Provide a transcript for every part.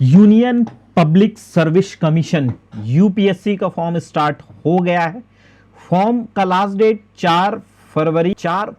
Union public service commission UPSC का form start हो गया है। फॉर्म का लास्ट डेट 4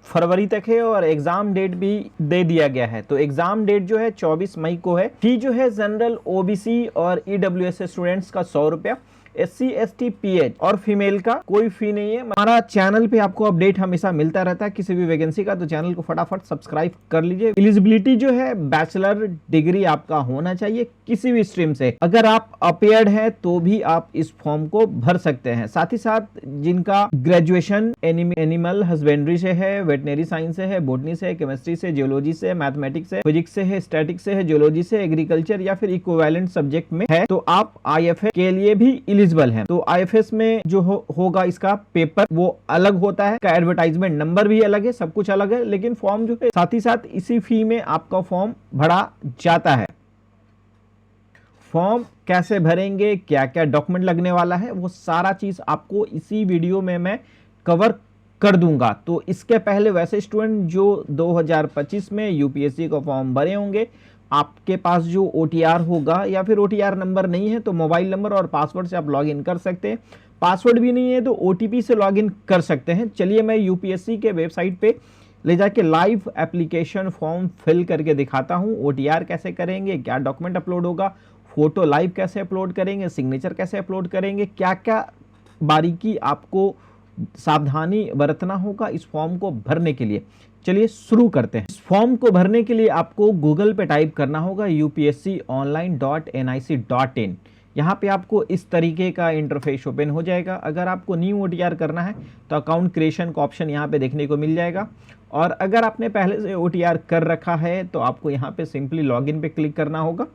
फरवरी तक है और एग्जाम डेट भी दे दिया गया है। तो एग्जाम डेट जो है 24 मई को है। फी जो है जनरल ओबीसी और ईडब्ल्यूएस स्टूडेंट्स का 100 रुपया, SC ST PH और फीमेल का कोई फी नहीं है। हमारा चैनल पे आपको अपडेट हमेशा मिलता रहता है किसी भी वैकेंसी का, तो चैनल को फटाफट सब्सक्राइब कर लीजिए। एलिजिबिलिटी जो है बैचलर डिग्री आपका होना चाहिए किसी भी स्ट्रीम से। अगर आप अपेयर्ड है तो भी आप इस फॉर्म को भर सकते हैं। साथ ही साथ जिनका ग्रेजुएशन एनिमल हस्बेंड्री से है, वेटनरी साइंस से है, बोटनी से है, केमिस्ट्री से, जियोलॉजी से, मैथमेटिक्स से, फिजिक्स से है, स्टैटिक्स से है, जियोलॉजी से, एग्रीकल्चर या फिर इक्विवेलेंट सब्जेक्ट में है, तो आप IFS के लिए भी एलिजिबल हैं। तो IFS में जो होगा इसका पेपर वो अलग होता है, का एडवर्टाइजमेंट नंबर भी अलग है, सब कुछ अलग है, लेकिन फॉर्म जो है साथ ही साथ इसी फी में आपका फॉर्म भरा जाता है। फॉर्म कैसे भरेंगे, क्या क्या डॉक्यूमेंट लगने वाला है, वो सारा चीज आपको इसी वीडियो में मैं कवर कर दूंगा। तो इसके पहले वैसे स्टूडेंट जो 2025 में यूपीएससी का फॉर्म भरे होंगे, आपके पास जो OTR होगा या फिर OTR नंबर नहीं है तो मोबाइल नंबर और पासवर्ड से आप लॉगिन कर सकते हैं। पासवर्ड भी नहीं है तो OTP से लॉगिन कर सकते हैं। चलिए मैं यूपीएससी के वेबसाइट पे ले जाके लाइव एप्लीकेशन फॉर्म फिल करके दिखाता हूँ। OTR कैसे करेंगे, क्या डॉक्यूमेंट अपलोड होगा, फोटो लाइव कैसे अपलोड करेंगे, सिग्नेचर कैसे अपलोड करेंगे, क्या क्या बारीकी आपको सावधानी बरतना होगा इस फॉर्म को भरने के लिए। चलिए शुरू करते हैं। इस फॉर्म को भरने के लिए आपको गूगल पे टाइप करना होगा upsconline.nic.in। यहाँ पे आपको इस तरीके का इंटरफेस ओपन हो जाएगा। अगर आपको न्यू OTR करना है तो अकाउंट क्रिएशन का ऑप्शन यहाँ पे देखने को मिल जाएगा, और अगर आपने पहले से OTR कर रखा है तो आपको यहाँ पे सिंपली लॉगिन पे क्लिक करना होगा।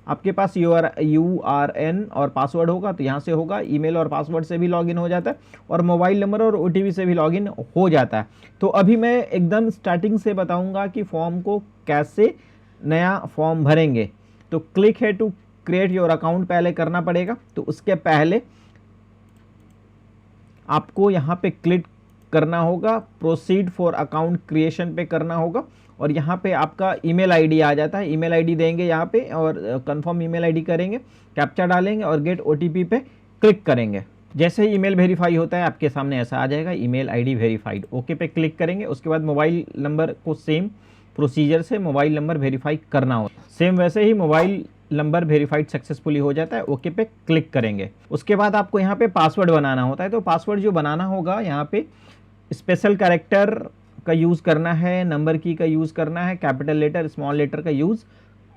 आपके पास URN और पासवर्ड होगा तो यहाँ से होगा। ईमेल और पासवर्ड से भी लॉगिन हो जाता है और मोबाइल नंबर और OTP से भी लॉगिन हो जाता है। तो अभी मैं एकदम स्टार्टिंग से बताऊंगा कि फॉर्म को कैसे नया फॉर्म भरेंगे। तो क्लिक है टू क्रिएट योर अकाउंट पहले करना पड़ेगा। तो उसके पहले आपको यहाँ पे क्लिक करना होगा, प्रोसीड फॉर अकाउंट क्रिएशन पे करना होगा, और यहाँ पे आपका ईमेल आईडी आ जाता है। ईमेल आईडी देंगे यहाँ पे और कंफर्म ईमेल आईडी करेंगे, कैप्चा डालेंगे और गेट OTP पे क्लिक करेंगे। जैसे ही ईमेल वेरीफाई होता है आपके सामने ऐसा आ जाएगा, ईमेल आईडी वेरीफाइड। ओके पे क्लिक करेंगे। उसके बाद मोबाइल नंबर को सेम प्रोसीजर से मोबाइल नंबर वेरीफाई करना होता है। सेम वैसे ही मोबाइल नंबर वेरीफाइड सक्सेसफुली हो जाता है। ओके पे क्लिक करेंगे। उसके बाद आपको यहाँ पे पासवर्ड बनाना होता है। तो पासवर्ड जो बनाना होगा यहाँ पे स्पेशल कैरेक्टर का यूज़ करना है, नंबर की का यूज़ करना है, कैपिटल लेटर स्मॉल लेटर का यूज़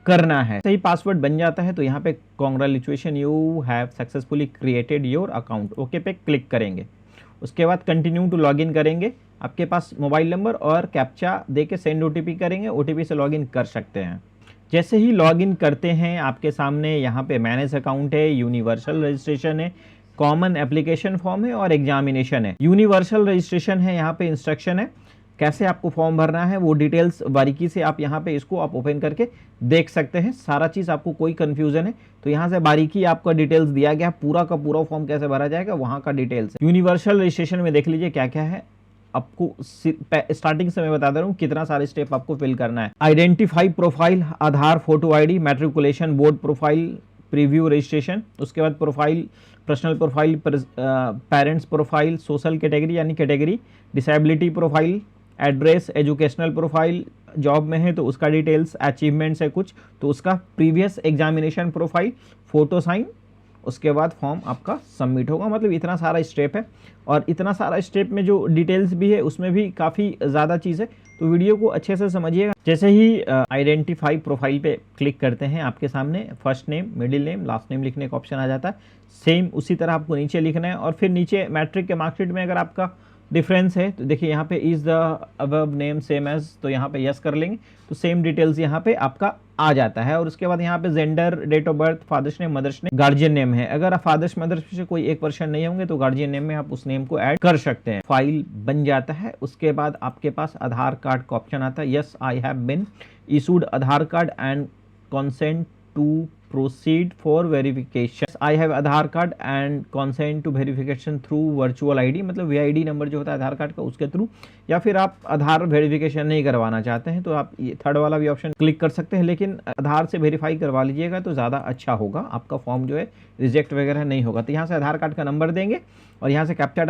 करना है। सही पासवर्ड बन जाता है तो यहाँ पे congratulation you have successfully created your account. Okay पे क्लिक करेंगे। उसके बाद कंटिन्यू टू लॉगिन करेंगे। आपके पास मोबाइल नंबर और कैप्चा दे के सेंड OTP करेंगे, OTP से लॉगिन कर सकते हैं। जैसे ही लॉगिन करते हैं आपके सामने यहाँ पे मैनेज अकाउंट है, यूनिवर्सल रजिस्ट्रेशन है, कॉमन एप्लीकेशन फॉर्म है और एग्जामिनेशन है। यूनिवर्सल रजिस्ट्रेशन है, यहाँ पे इंस्ट्रक्शन है कैसे आपको फॉर्म भरना है, वो डिटेल्स बारीकी से आप यहाँ पे इसको आप ओपन करके देख सकते हैं। सारा चीज़ आपको कोई कंफ्यूजन है तो यहाँ से बारीकी आपका डिटेल्स दिया गया, पूरा का पूरा फॉर्म कैसे भरा जाएगा वहाँ का डिटेल्स है। यूनिवर्सल रजिस्ट्रेशन में देख लीजिए क्या क्या है। आपको स्टार्टिंग से मैं बता दे रहा हूँ कितना सारे स्टेप आपको फिल करना है। Identify profile, Aadhaar, photo ID, matriculation, board profile, preview registration. उसके बाद profile, personal profile, parents profile, social category यानी category, disability profile, address, educational profile, job में है तो उसका डिटेल्स, अचीवमेंट्स है कुछ तो उसका, previous examination profile, photo sign. उसके बाद फॉर्म आपका सबमिट होगा। मतलब इतना सारा स्टेप है, और इतना सारा स्टेप में जो डिटेल्स भी है उसमें भी काफ़ी ज़्यादा चीज़ है, तो वीडियो को अच्छे से समझिएगा। जैसे ही आइडेंटिफाई प्रोफाइल पे क्लिक करते हैं आपके सामने first name, middle name, last name लिखने का ऑप्शन आ जाता है। सेम उसी तरह आपको नीचे लिखना है, और फिर नीचे मैट्रिक के मार्कशीट में अगर आपका डिफरेंस है तो देखिए यहाँ पे is the above name same as, तो यहाँ पे यस कर लेंगे तो सेम डिटेल्स यहाँ पे आपका आ जाता है। और उसके बाद यहाँ पे gender, date of birth, father's name, mother's name, guardian name है। अगर आप फादर्स मदर्स से कोई एक पर्सन नहीं होंगे तो गार्जियन नेम में आप उस नेम को ऐड कर सकते हैं। फाइल बन जाता है। उसके बाद आपके पास आधार कार्ड का ऑप्शन आता है। Yes I have been issued Aadhaar card and consent to proceed for verification. I have Aadhaar card and consent to verification through virtual ID, मतलब VID नंबर जो होता है आधार कार्ड का उसके थ्रू, या फिर आप आधार वेरिफिकेशन नहीं करवाना चाहते हैं तो आप ये थर्ड वाला भी ऑप्शन क्लिक कर सकते हैं, लेकिन आधार से वेरीफाई करवा लीजिएगा तो ज़्यादा अच्छा होगा, आपका फॉर्म जो है रिजेक्ट वगैरह नहीं होगा। तो यहाँ से आधार कार्ड का नंबर देंगे और यहाँ से कैप्चा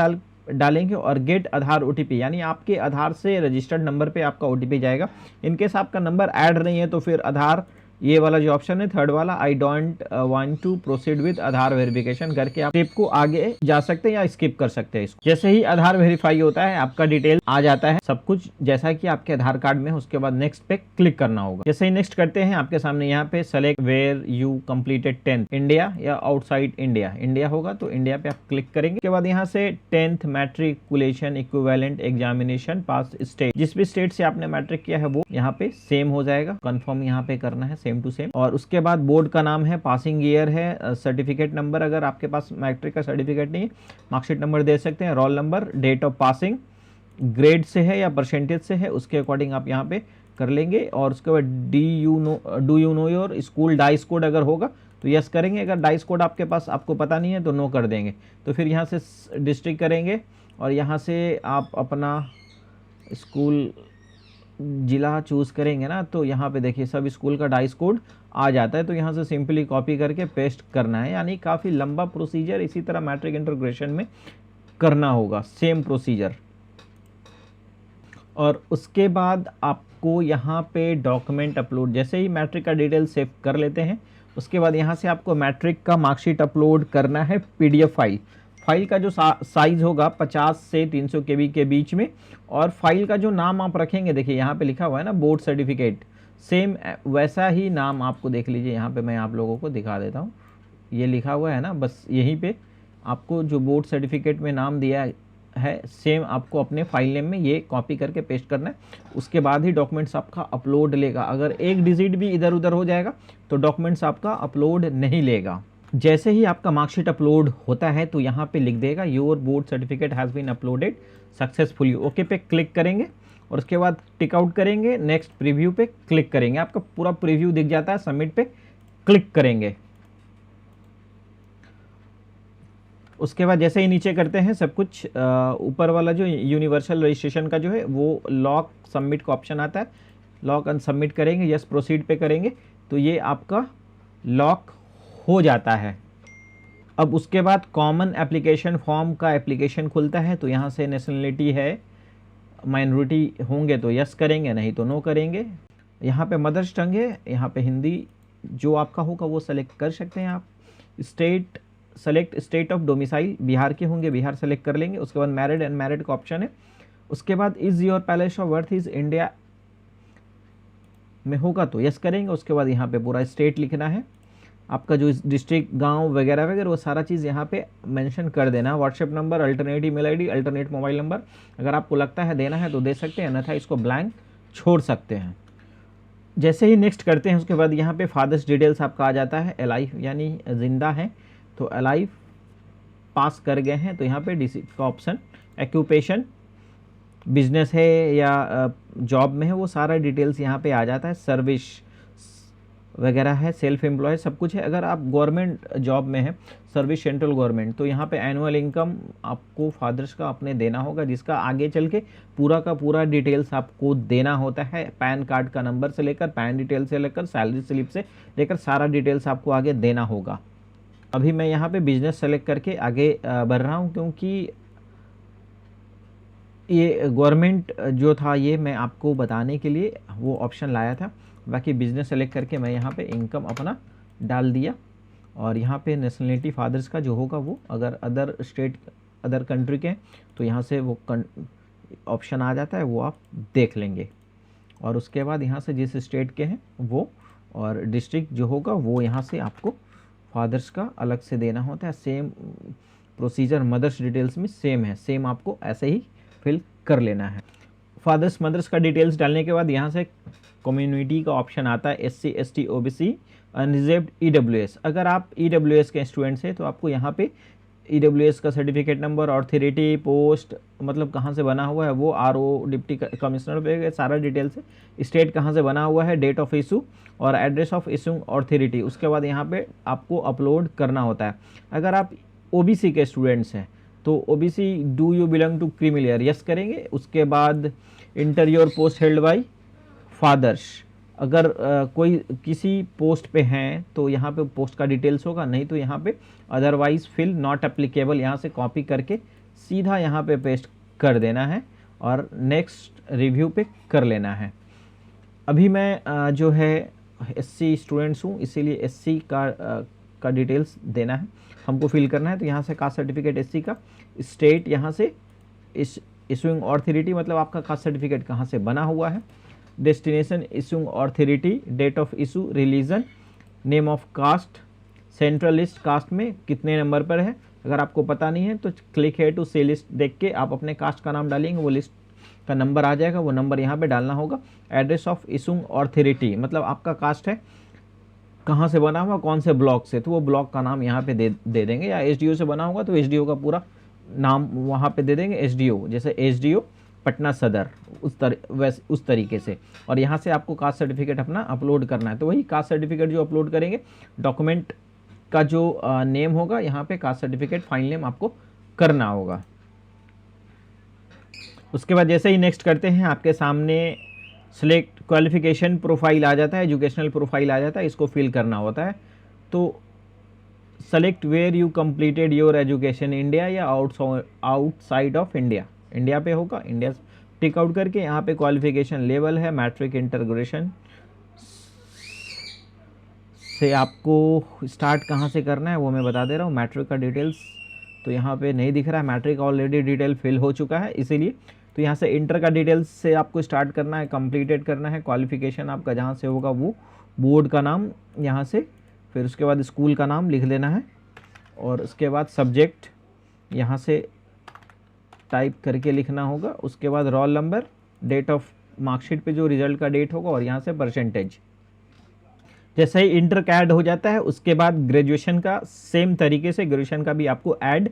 डालेंगे और गेट आधार OTP, यानी आपके आधार से रजिस्टर्ड नंबर पे आपका OTP जाएगा। इनकेस आपका नंबर ऐड नहीं है तो फिर आधार, ये वाला जो ऑप्शन है थर्ड वाला, I don't want to proceed with Aadhaar verification करके आप स्टेप को आगे जा सकते हैं या स्किप कर सकते हैं इसको। जैसे ही आधार वेरीफाई होता है आपका डिटेल आ जाता है सब कुछ जैसा कि आपके आधार कार्ड में, उसके बाद नेक्स्ट पे क्लिक करना होगा। जैसे ही नेक्स्ट करते हैं आपके सामने यहाँ पे select where you completed 10th, India या आउटसाइड इंडिया। इंडिया होगा तो इंडिया पे आप क्लिक करेंगे। उसके बाद यहाँ से 10th मैट्रिकुलेशन इक्विवेलेंट एग्जामिनेशन पास स्टेट, जिस भी स्टेट से आपने मैट्रिक किया है वो यहाँ पे सेम हो जाएगा, कंफर्म यहाँ पे करना है सेम टू सेम। और उसके बाद बोर्ड का नाम है, पासिंग ईयर है, सर्टिफिकेट नंबर, अगर आपके पास मैट्रिक का सर्टिफिकेट नहीं है मार्कशीट नंबर दे सकते हैं, roll number, date of passing, grade से है या परसेंटेज से है उसके अकॉर्डिंग आप यहाँ पे कर लेंगे। और उसके बाद do you know your school dice code अगर होगा तो यस करेंगे, अगर डाइस कोड आपके पास आपको पता नहीं है तो नो कर देंगे। तो फिर यहाँ से डिस्ट्रिक्ट करेंगे और यहाँ से आप अपना स्कूल जिला चूज़ करेंगे ना, तो यहाँ पे देखिए सब स्कूल का डाइस कोड आ जाता है। तो यहाँ से सिंपली कॉपी करके पेस्ट करना है, यानी काफ़ी लंबा प्रोसीजर इसी तरह मैट्रिक इंटीग्रेशन में करना होगा, सेम प्रोसीजर। और उसके बाद आपको यहाँ पे डॉक्यूमेंट अपलोड, जैसे ही मैट्रिक का डिटेल सेव कर लेते हैं उसके बाद यहाँ से आपको मैट्रिक का मार्कशीट अपलोड करना है PDF फाइल का जो साइज़ होगा 50 से 300 KB के बीच में। और फाइल का जो नाम आप रखेंगे, देखिए यहाँ पे लिखा हुआ है ना बोर्ड सर्टिफिकेट, सेम वैसा ही नाम आपको देख लीजिए, यहाँ पे मैं आप लोगों को दिखा देता हूँ, ये लिखा हुआ है ना, बस यहीं पे आपको जो बोर्ड सर्टिफिकेट में नाम दिया है सेम आपको अपने फाइल नेम में ये कॉपी करके पेस्ट करना है। उसके बाद ही डॉक्यूमेंट्स आपका अपलोड लेगा, अगर एक डिजिट भी इधर उधर हो जाएगा तो डॉक्यूमेंट्स आपका अपलोड नहीं लेगा। जैसे ही आपका मार्कशीट अपलोड होता है तो यहाँ पे लिख देगा your board certificate has been uploaded successfully, okay पे क्लिक करेंगे और उसके बाद टिक आउट करेंगे, नेक्स्ट प्रीव्यू पे क्लिक करेंगे, आपका पूरा प्रीव्यू दिख जाता है, सबमिट पे क्लिक करेंगे। उसके बाद जैसे ही नीचे करते हैं सब कुछ, ऊपर वाला जो यूनिवर्सल रजिस्ट्रेशन का जो है वो लॉक सबमिट का ऑप्शन आता है, लॉक एंड सबमिट करेंगे, यस प्रोसीड पे करेंगे तो ये आपका लॉक हो जाता है। अब उसके बाद कॉमन एप्लीकेशन फॉर्म का एप्लीकेशन खुलता है, तो यहाँ से नेशनलिटी है, माइनॉरिटी होंगे तो यस करेंगे, नहीं तो नो करेंगे। यहाँ पे मदर्स टंग है, यहाँ पे हिंदी जो आपका होगा वो सेलेक्ट कर सकते हैं आप। State select state of domicile, Bihar के होंगे बिहार सेलेक्ट कर लेंगे। उसके बाद मैरिड एंड मैरिड का ऑप्शन है। उसके बाद is your palace of birth is India में होगा तो यस करेंगे। उसके बाद यहाँ पे पूरा स्टेट लिखना है, आपका जो डिस्ट्रिक्ट गांव वगैरह वगैरह वो सारा चीज़ यहाँ पे मेंशन कर देना। WhatsApp number, alternate email ID, alternate mobile number अगर आपको लगता है देना है तो दे सकते हैं, अन्यथा इसको ब्लैंक छोड़ सकते हैं। जैसे ही नेक्स्ट करते हैं उसके बाद यहाँ पे फादर्स डिटेल्स आपका आ जाता है, अलाइव यानी जिंदा है तो अलाइव पास कर गए हैं तो यहाँ पे डिजिट का ऑप्शन, एक्यूपेशन बिजनेस है या जॉब में है वो सारा डिटेल्स यहाँ पे आ जाता है, सर्विस वगैरह है, सेल्फ एम्प्लॉय सब कुछ है। अगर आप गवर्नमेंट जॉब में है, सर्विस सेंट्रल गवर्नमेंट, तो यहाँ पे एनुअल इनकम आपको फादर्स का अपने देना होगा, जिसका आगे चल के पूरा का पूरा डिटेल्स आपको देना होता है। पैन कार्ड का नंबर से लेकर, पैन डिटेल से लेकर, सैलरी स्लिप से लेकर सारा डिटेल्स आपको आगे देना होगा। अभी मैं यहाँ पे बिजनेस सेलेक्ट करके आगे बढ़ रहा हूँ, क्योंकि ये गवर्नमेंट जो था ये मैं आपको बताने के लिए वो ऑप्शन लाया था। बाकी बिजनेस सेलेक्ट करके मैं यहाँ पे इनकम अपना डाल दिया और यहाँ पे नेशनलिटी फादर्स का जो होगा वो अगर अदर स्टेट अदर कंट्री के तो यहाँ से वो ऑप्शन आ जाता है, वो आप देख लेंगे। और उसके बाद यहाँ से जिस स्टेट के हैं वो और डिस्ट्रिक्ट जो होगा वो यहाँ से आपको फादर्स का अलग से देना होता है। सेम प्रोसीजर मदर्स डिटेल्स में सेम है, सेम आपको ऐसे ही फिल कर लेना है। फादर्स मदर्स का डिटेल्स डालने के बाद यहाँ से कम्युनिटी का ऑप्शन आता है, SC ST OBC unreserved EWS। अगर आप EWS के स्टूडेंट्स हैं तो आपको यहाँ पे EWS का सर्टिफिकेट नंबर, ऑथोरिटी, पोस्ट मतलब कहाँ से बना हुआ है वो, RO डिप्टी कमिश्नर पे सारा डिटेल्स है, स्टेट कहाँ से बना हुआ है, डेट ऑफ इशू और एड्रेस ऑफ इशूइंग ऑथोरिटी। उसके बाद यहाँ पे आपको अपलोड करना होता है। अगर आप OBC के स्टूडेंट्स हैं तो OBC do you belong to creamy layer, yes करेंगे। उसके बाद enter your post held by fathers, अगर कोई किसी पोस्ट पे हैं तो यहाँ पे पोस्ट का डिटेल्स होगा, नहीं तो यहाँ पे अदरवाइज फिल नॉट एप्लीकेबल यहाँ से कॉपी करके सीधा यहाँ पे पेस्ट कर देना है और नेक्स्ट रिव्यू पे कर लेना है। अभी मैं जो है SC स्टूडेंट्स हूँ, इसीलिए SC का डिटेल्स देना है हमको फिल करना है। तो यहाँ से कास्ट सर्टिफिकेट SC का, स्टेट यहाँ से इशूइंग ऑथोरिटी मतलब आपका कास्ट सर्टिफिकेट कहाँ से बना हुआ है, destination issuing authority, date of issue, religion, name of caste, central list caste में कितने नंबर पर है। अगर आपको पता नहीं है तो क्लिक है टू सी लिस्ट देख के आप अपने कास्ट का नाम डालेंगे, वो लिस्ट का नंबर आ जाएगा, वो नंबर यहाँ पे डालना होगा। एड्रेस ऑफ इशूइंग ऑथोरिटी मतलब आपका कास्ट है कहाँ से बना हुआ, कौन से ब्लॉक से, तो वो ब्लॉक का नाम यहाँ पे दे देंगे, या SDO से बना होगा तो SDO का पूरा नाम वहाँ पे दे देंगे, SDO जैसे SDO पटना सदर, उस तरीके से। और यहाँ से आपको कास्ट सर्टिफिकेट अपना अपलोड करना है। तो वही कास्ट सर्टिफिकेट जो अपलोड करेंगे, डॉक्यूमेंट का जो नेम होगा यहाँ पे कास्ट सर्टिफिकेट फाइल नेम आपको करना होगा। उसके बाद जैसे ही नेक्स्ट करते हैं आपके सामने सिलेक्ट क्वालिफिकेशन प्रोफाइल आ जाता है, एजुकेशनल प्रोफाइल आ जाता है, इसको फिल करना होता है। तो select where you completed your education, India या आउटसाइड ऑफ इंडिया, इंडिया पे होगा, इंडिया टिक आउट करके यहाँ पे क्वालिफिकेशन लेवल है मैट्रिक इंटर ग्रेजुएशन से। आपको स्टार्ट कहाँ से करना है वो मैं बता दे रहा हूँ। मैट्रिक का डिटेल्स तो यहाँ पे नहीं दिख रहा है, मैट्रिक ऑलरेडी डिटेल फिल हो चुका है इसीलिए। तो यहाँ से इंटर का डिटेल्स से आपको स्टार्ट करना है, कंप्लीटेड करना है, क्वालिफिकेशन आपका जहाँ से होगा वो बोर्ड का नाम यहाँ से, फिर उसके बाद स्कूल का नाम लिख लेना है और उसके बाद सब्जेक्ट यहाँ से टाइप करके लिखना होगा। उसके बाद roll number, date of marksheet पे जो रिजल्ट का डेट होगा और यहाँ से परसेंटेज। जैसे ही इंटर का ऐड हो जाता है उसके बाद ग्रेजुएशन का सेम तरीके से ग्रेजुएशन का भी आपको ऐड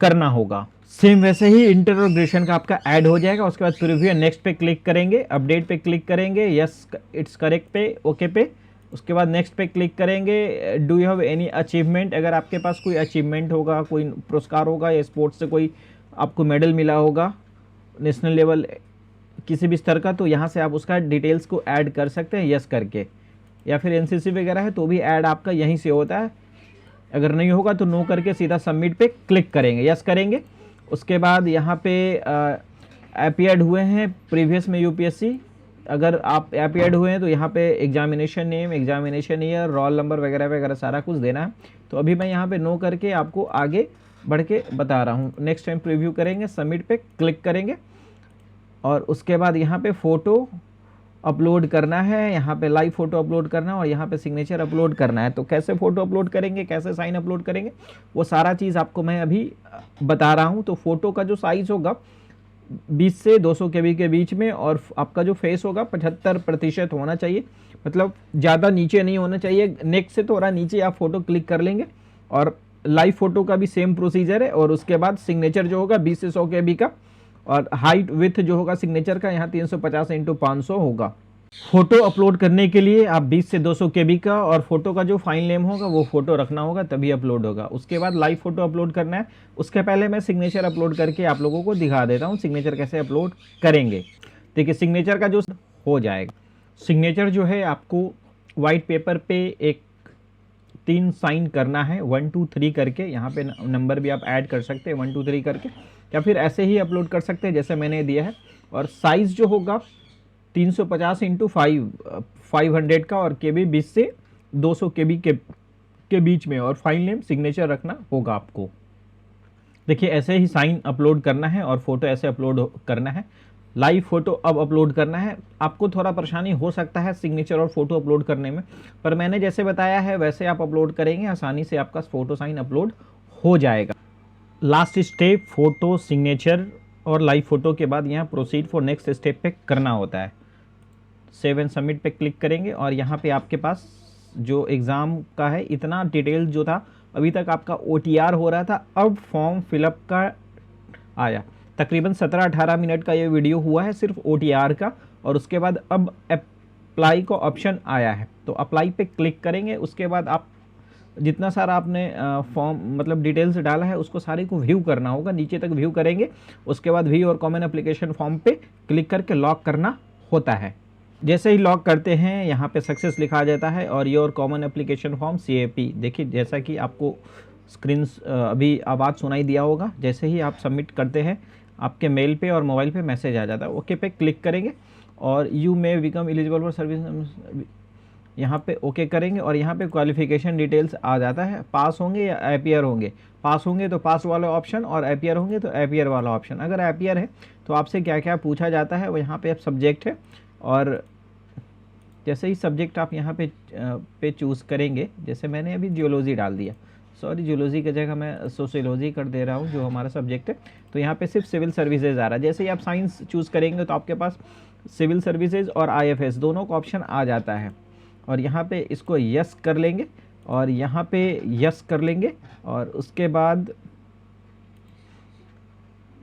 करना होगा, सेम वैसे ही इंटर और ग्रेजुएशन का आपका ऐड हो जाएगा। उसके बाद प्रीव्यू नेक्स्ट पे क्लिक करेंगे, अपडेट पे क्लिक करेंगे, यस इट्स करेक्ट पे ओके पे। उसके बाद नेक्स्ट पे क्लिक करेंगे, do you have any achievement, अगर आपके पास कोई अचीवमेंट होगा, कोई पुरस्कार होगा या स्पोर्ट्स से कोई आपको मेडल मिला होगा नेशनल लेवल किसी भी स्तर का, तो यहाँ से आप उसका डिटेल्स को ऐड कर सकते हैं यस करके। या फिर NCC वगैरह है तो भी ऐड आपका यहीं से होता है, अगर नहीं होगा तो नो करके सीधा सबमिट पे क्लिक करेंगे, यस करेंगे। उसके बाद यहाँ पे अपीयर्ड हुए हैं प्रीवियस में UPSC, अगर आप अपीयर्ड हुए हैं तो यहाँ पे examination name, examination year, roll number वगैरह वगैरह सारा कुछ देना है। तो अभी मैं यहाँ पे नो करके आपको आगे बढ़ के बता रहा हूँ। नेक्स्ट टाइम प्रीव्यू करेंगे, सबमिट पे क्लिक करेंगे और उसके बाद यहाँ पे फ़ोटो अपलोड करना है, यहाँ पे लाइव फ़ोटो अपलोड करना है और यहाँ पे सिग्नेचर अपलोड करना है। तो कैसे फ़ोटो अपलोड करेंगे, कैसे साइन अपलोड करेंगे, वो सारा चीज़ आपको मैं अभी बता रहा हूँ। तो फ़ोटो का जो साइज़ होगा 20 से 200 KB के बीच में और आपका जो फेस होगा 75% होना चाहिए, मतलब ज़्यादा नीचे नहीं होना चाहिए, नेक से थोड़ा नीचे आप फ़ोटो क्लिक कर लेंगे। और लाइव फ़ोटो का भी सेम प्रोसीजर है। और उसके बाद सिग्नेचर जो होगा 20 से 100 KB का और हाइट विथ जो होगा सिग्नेचर का यहाँ 350 × 500 होगा। फ़ोटो अपलोड करने के लिए आप 20 से 200 KB का और फोटो का जो फाइल नेम होगा वो फ़ोटो रखना होगा तभी अपलोड होगा। उसके बाद लाइव फ़ोटो अपलोड करना है। उसके पहले मैं सिग्नेचर अपलोड करके आप लोगों को दिखा देता हूँ सिग्नेचर कैसे अपलोड करेंगे। देखिए सिग्नेचर का जो हो जाएगा, सिग्नेचर जो है आपको वाइट पेपर पे एक 3 साइन करना है 1 2 3 करके, यहाँ पे नंबर भी आप ऐड कर सकते हैं 1 2 3 करके, या फिर ऐसे ही अपलोड कर सकते हैं जैसे मैंने दिया है। और साइज़ जो होगा 350 × 500 का और KB 20 से 200 KB के बीच में, और फाइल नेम सिग्नेचर रखना होगा आपको। देखिए ऐसे ही साइन अपलोड करना है और फोटो ऐसे अपलोड करना है। लाइव फोटो अब अपलोड करना है। आपको थोड़ा परेशानी हो सकता है सिग्नेचर और फोटो अपलोड करने में, पर मैंने जैसे बताया है वैसे आप अपलोड करेंगे, आसानी से आपका फोटो साइन अपलोड हो जाएगा। लास्ट स्टेप फोटो सिग्नेचर और लाइव फोटो के बाद यहाँ प्रोसीड फॉर नेक्स्ट स्टेप पे करना होता है। सेव एंड सबमिट पे क्लिक करेंगे और यहाँ पे आपके पास जो एग्ज़ाम का है इतना डिटेल जो था अभी तक आपका OTR हो रहा था, अब फॉर्म फिलअप का आया। तकरीबन 17-18 मिनट का ये वीडियो हुआ है सिर्फ OTR का, और उसके बाद अब अप्लाई का ऑप्शन आया है, तो अप्लाई पे क्लिक करेंगे। उसके बाद आप जितना सारा आपने फॉर्म मतलब डिटेल्स डाला है उसको सारे को व्यू करना होगा, नीचे तक व्यू करेंगे। उसके बाद व्यू और कॉमन एप्लीकेशन फॉर्म पे क्लिक करके लॉक करना होता है। जैसे ही लॉक करते हैं यहाँ पे सक्सेस लिखा आ जाता है और your common application form CAP। देखिए जैसा कि आपको स्क्रीन अभी आवाज़ सुनाई दिया होगा, जैसे ही आप सबमिट करते हैं आपके मेल पे और मोबाइल पे मैसेज आ जाता है। ओके पे क्लिक करेंगे और you may become eligible for service, यहाँ पे ओके करेंगे और यहाँ पे क्वालिफिकेशन डिटेल्स आ जाता है। पास होंगे या अपीयर होंगे, पास होंगे तो पास वाला ऑप्शन और अपीयर होंगे तो अपीयर वाला ऑप्शन। अगर अपीयर है तो आपसे क्या क्या पूछा जाता है वो यहाँ पे अब सब्जेक्ट है, और जैसे ही सब्जेक्ट आप यहाँ पे चूज़ करेंगे, जैसे मैंने अभी जियोलॉजी डाल दिया, सॉरी जियोलॉजी की जगह मैं सोशियोलॉजी कर दे रहा हूँ जो हमारा सब्जेक्ट है, तो यहाँ पे सिर्फ सिविल सर्विसेज आ रहा है। जैसे ही आप साइंस चूज़ करेंगे तो आपके पास सिविल सर्विसेज और IFS दोनों का ऑप्शन आ जाता है, और यहाँ पे इसको यस कर लेंगे और यहाँ पे यस कर लेंगे, और उसके बाद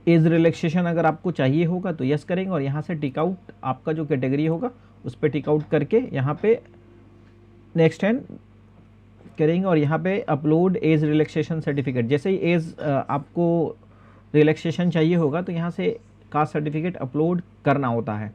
एज रिलैक्सेशन अगर आपको चाहिए होगा तो यस करेंगे, और यहाँ से टिक आउट आपका जो कैटेगरी होगा उस पर टिक आउट करके यहाँ पे नेक्स्ट एंड करेंगे, और यहाँ पे अपलोड एज रिलैक्सेशन सर्टिफिकेट। जैसे ही एज आपको रिलैक्सेशन चाहिए होगा तो यहाँ से कास्ट सर्टिफिकेट अपलोड करना होता है।